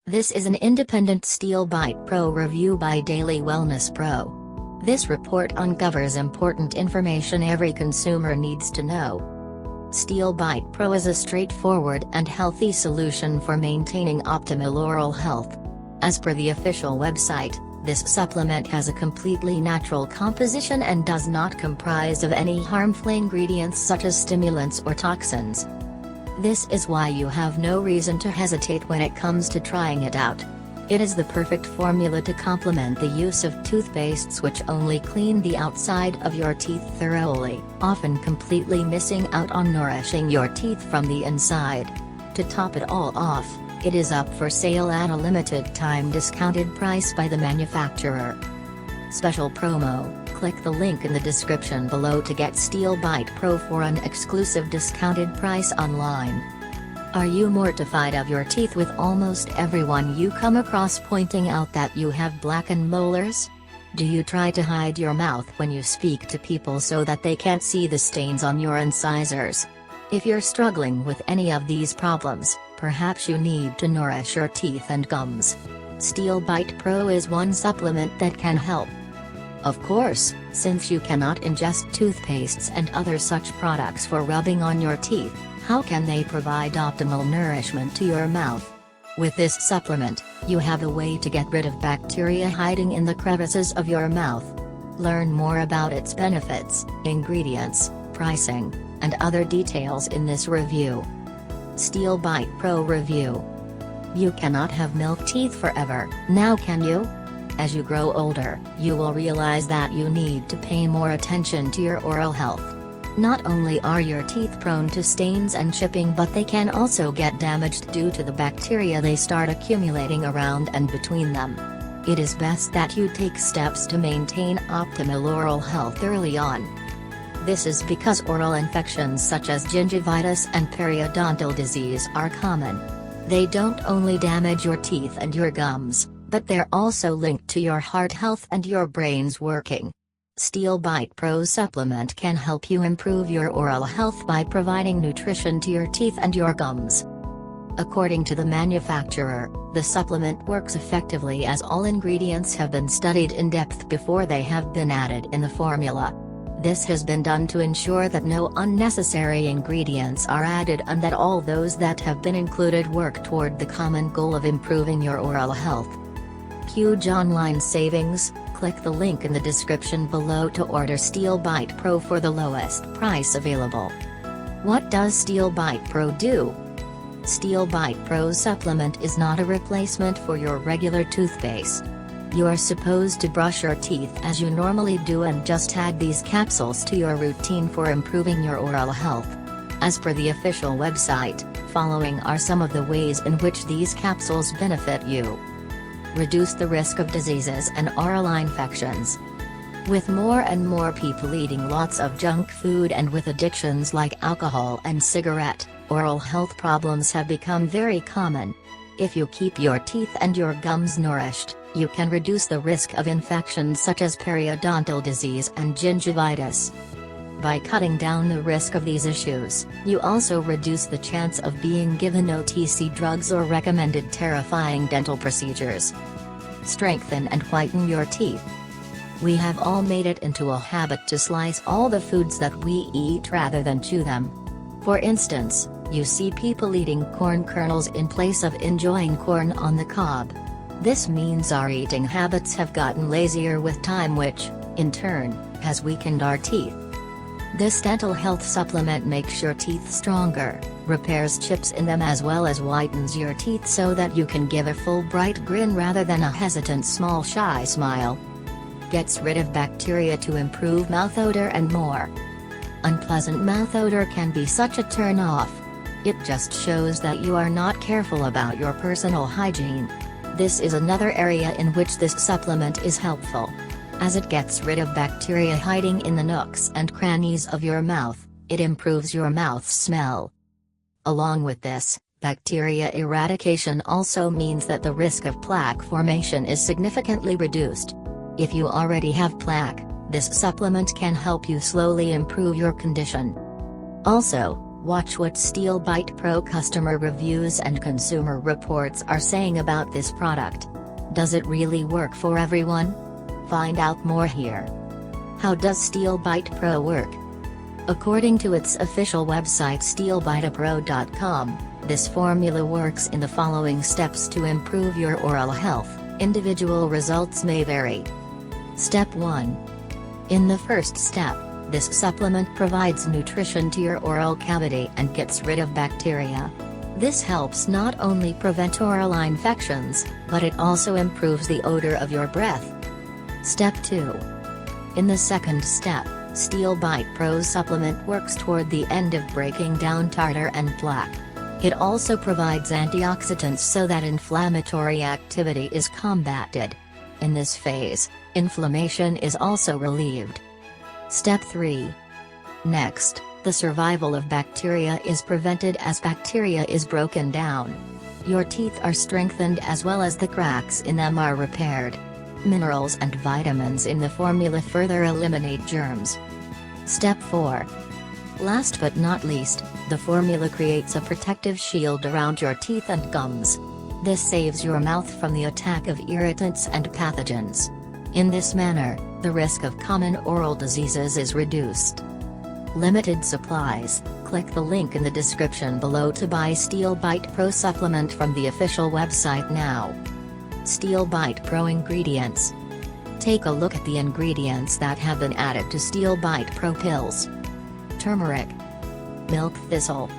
This is an independent Steel Bite Pro review by Daily Wellness Pro. This report uncovers important information every consumer needs to know. Steel Bite Pro is a straightforward and healthy solution for maintaining optimal oral health. As per the official website, this supplement has a completely natural composition and does not comprise of any harmful ingredients such as stimulants or toxins. This is why you have no reason to hesitate when it comes to trying it out. It is the perfect formula to complement the use of toothpastes which only clean the outside of your teeth thoroughly, often completely missing out on nourishing your teeth from the inside. To top it all off, it is up for sale at a limited time discounted price by the manufacturer. Special promo. Click the link in the description below to get Steel Bite Pro for an exclusive discounted price online. Are you mortified of your teeth with almost everyone you come across pointing out that you have blackened molars? Do you try to hide your mouth when you speak to people so that they can't see the stains on your incisors? If you're struggling with any of these problems, perhaps you need to nourish your teeth and gums. Steel Bite Pro is one supplement that can help. Of course, since you cannot ingest toothpastes and other such products for rubbing on your teeth, how can they provide optimal nourishment to your mouth? With this supplement, you have a way to get rid of bacteria hiding in the crevices of your mouth. Learn more about its benefits, ingredients, pricing, and other details in this review. Steel Bite Pro Review. You cannot have milk teeth forever, now can you? As you grow older, you will realize that you need to pay more attention to your oral health. Not only are your teeth prone to stains and chipping, but they can also get damaged due to the bacteria they start accumulating around and between them. It is best that you take steps to maintain optimal oral health early on. This is because oral infections such as gingivitis and periodontal disease are common. They don't only damage your teeth and your gums, but they're also linked to your heart health and your brain's working. Steel Bite Pro supplement can help you improve your oral health by providing nutrition to your teeth and your gums. According to the manufacturer, the supplement works effectively as all ingredients have been studied in depth before they have been added in the formula. This has been done to ensure that no unnecessary ingredients are added and that all those that have been included work toward the common goal of improving your oral health. Huge online savings. Click the link in the description below to order Steel Bite Pro for the lowest price available. What does Steel Bite Pro do? Steel Bite Pro supplement is not a replacement for your regular toothpaste. You are supposed to brush your teeth as you normally do and just add these capsules to your routine for improving your oral health. As per the official website, following are some of the ways in which these capsules benefit you. Reduce the risk of diseases and oral infections. With more and more people eating lots of junk food and with addictions like alcohol and cigarette, oral health problems have become very common. If you keep your teeth and your gums nourished, you can reduce the risk of infections such as periodontal disease and gingivitis. By cutting down the risk of these issues, you also reduce the chance of being given OTC drugs or recommended terrifying dental procedures. Strengthen and whiten your teeth. We have all made it into a habit to slice all the foods that we eat rather than chew them. For instance, you see people eating corn kernels in place of enjoying corn on the cob. This means our eating habits have gotten lazier with time, which, in turn, has weakened our teeth. This dental health supplement makes your teeth stronger, repairs chips in them as well as whitens your teeth so that you can give a full bright grin rather than a hesitant small shy smile. Gets rid of bacteria to improve mouth odor and more. Unpleasant mouth odor can be such a turn-off. It just shows that you are not careful about your personal hygiene. This is another area in which this supplement is helpful. As it gets rid of bacteria hiding in the nooks and crannies of your mouth, it improves your mouth smell. Along with this, bacteria eradication also means that the risk of plaque formation is significantly reduced. If you already have plaque, this supplement can help you slowly improve your condition. Also, Watch what Steel Bite Pro customer reviews and consumer reports are saying about this product. Does it really work for everyone? Find out more here. How does Steel Bite Pro work? According to its official website steelbitepro.com, this formula works in the following steps to improve your oral health. Individual results may vary. Step 1. In the first step, this supplement provides nutrition to your oral cavity and gets rid of bacteria. This helps not only prevent oral infections, but it also improves the odor of your breath. Step 2. In the second step, Steel Bite Pro supplement works toward the end of breaking down tartar and plaque. It also provides antioxidants so that inflammatory activity is combated. In this phase, inflammation is also relieved. Step 3. Next, the survival of bacteria is prevented as bacteria is broken down. Your teeth are strengthened as well as the cracks in them are repaired. Minerals and vitamins in the formula further eliminate germs. Step 4. Last but not least, the formula creates a protective shield around your teeth and gums. This saves your mouth from the attack of irritants and pathogens. In this manner, the risk of common oral diseases is reduced. Limited supplies. Click the link in the description below to buy Steel Bite Pro supplement from the official website now. Steel Bite Pro ingredients. Take a look at the ingredients that have been added to Steel Bite Pro pills. Turmeric, milk thistle,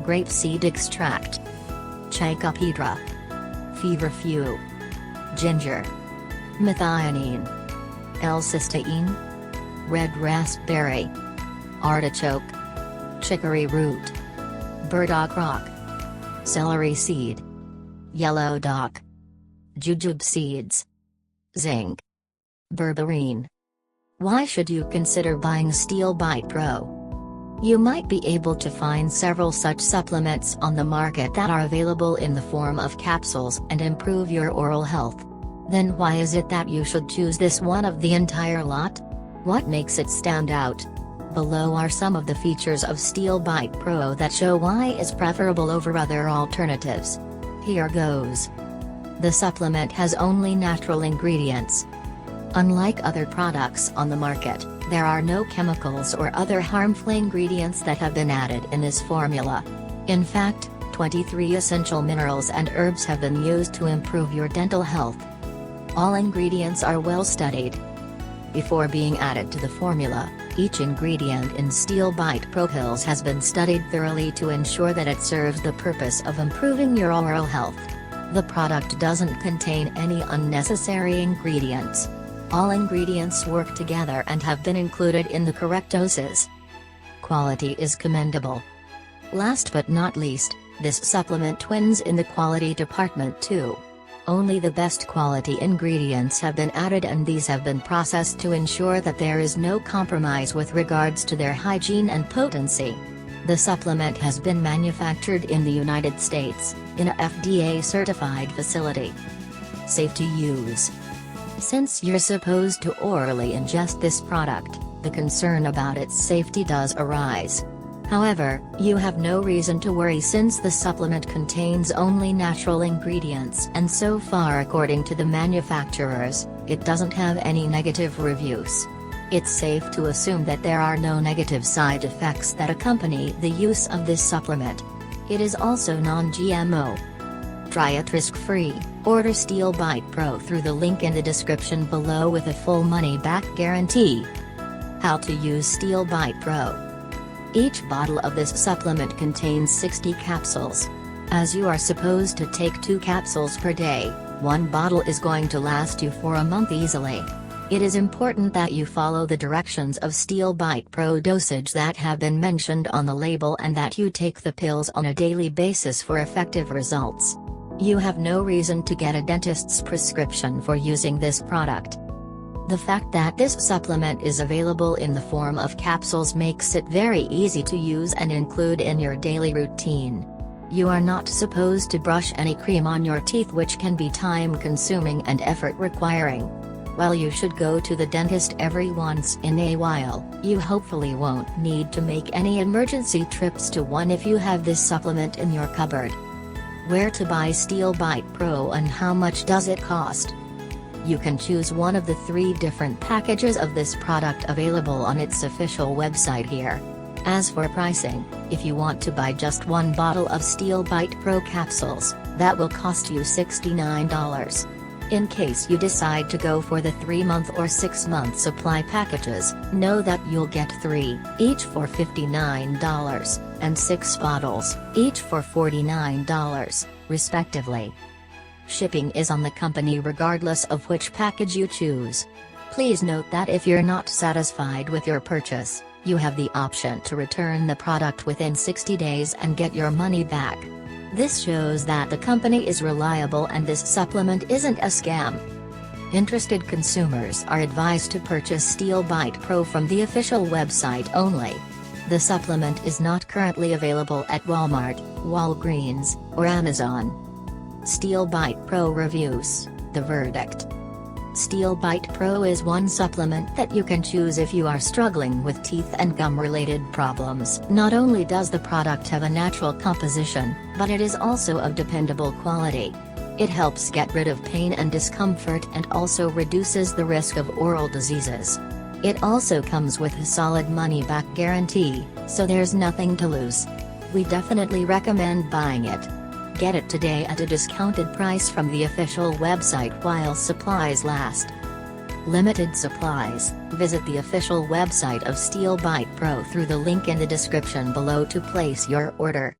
grapeseed extract, Chicopedra, feverfew, ginger, methionine, L-cysteine, red raspberry, artichoke, chicory root, burdock rock, celery seed, yellow dock, jujube seeds, zinc, berberine. Why should you consider buying Steel Bite Pro? You might be able to find several such supplements on the market that are available in the form of capsules and improve your oral health. Then why is it that you should choose this one of the entire lot? What makes it stand out? Below are some of the features of Steel Bite Pro that show why it's preferable over other alternatives. Here goes. The supplement has only natural ingredients. Unlike other products on the market, there are no chemicals or other harmful ingredients that have been added in this formula. In fact, 23 essential minerals and herbs have been used to improve your dental health. All ingredients are well studied. Before being added to the formula, each ingredient in Steel Bite Pro pills has been studied thoroughly to ensure that it serves the purpose of improving your oral health. The product doesn't contain any unnecessary ingredients. All ingredients work together and have been included in the correct doses. Quality is commendable. Last but not least, this supplement wins in the quality department too. Only the best quality ingredients have been added, and these have been processed to ensure that there is no compromise with regards to their hygiene and potency. The supplement has been manufactured in the United States, in a FDA-certified facility. Safe to use. Since you're supposed to orally ingest this product, the concern about its safety does arise. However, you have no reason to worry since the supplement contains only natural ingredients, and so far according to the manufacturers, it doesn't have any negative reviews. It's safe to assume that there are no negative side effects that accompany the use of this supplement. It is also non-GMO. Try it risk-free. Order Steel Bite Pro through the link in the description below with a full money-back guarantee. How to use Steel Bite Pro. Each bottle of this supplement contains 60 capsules. As you are supposed to take 2 capsules per day, one bottle is going to last you for a month easily. It is important that you follow the directions of Steel Bite Pro dosage that have been mentioned on the label, and that you take the pills on a daily basis for effective results. You have no reason to get a dentist's prescription for using this product. The fact that this supplement is available in the form of capsules makes it very easy to use and include in your daily routine. You are not supposed to brush any cream on your teeth, which can be time-consuming and effort-requiring. While you should go to the dentist every once in a while, you hopefully won't need to make any emergency trips to one if you have this supplement in your cupboard. Where to buy Steel Bite Pro and how much does it cost? You can choose one of the 3 different packages of this product available on its official website here. As for pricing, if you want to buy just one bottle of Steel Bite Pro capsules, that will cost you $69. In case you decide to go for the 3-month or 6-month supply packages, know that you'll get 3, each for $59, and 6 bottles, each for $49, respectively. Shipping is on the company regardless of which package you choose. Please note that if you're not satisfied with your purchase, you have the option to return the product within 60 days and get your money back. This shows that the company is reliable and this supplement isn't a scam. Interested consumers are advised to purchase Steel Bite Pro from the official website only. The supplement is not currently available at Walmart, Walgreens, or Amazon. Steel Bite Pro Reviews, the verdict. Steel Bite Pro is one supplement that you can choose if you are struggling with teeth and gum-related problems. Not only does the product have a natural composition, but it is also of dependable quality. It helps get rid of pain and discomfort and also reduces the risk of oral diseases. It also comes with a solid money-back guarantee, so there's nothing to lose. We definitely recommend buying it. Get it today at a discounted price from the official website while supplies last. Limited supplies. Visit the official website of Steel Bite Pro through the link in the description below to place your order.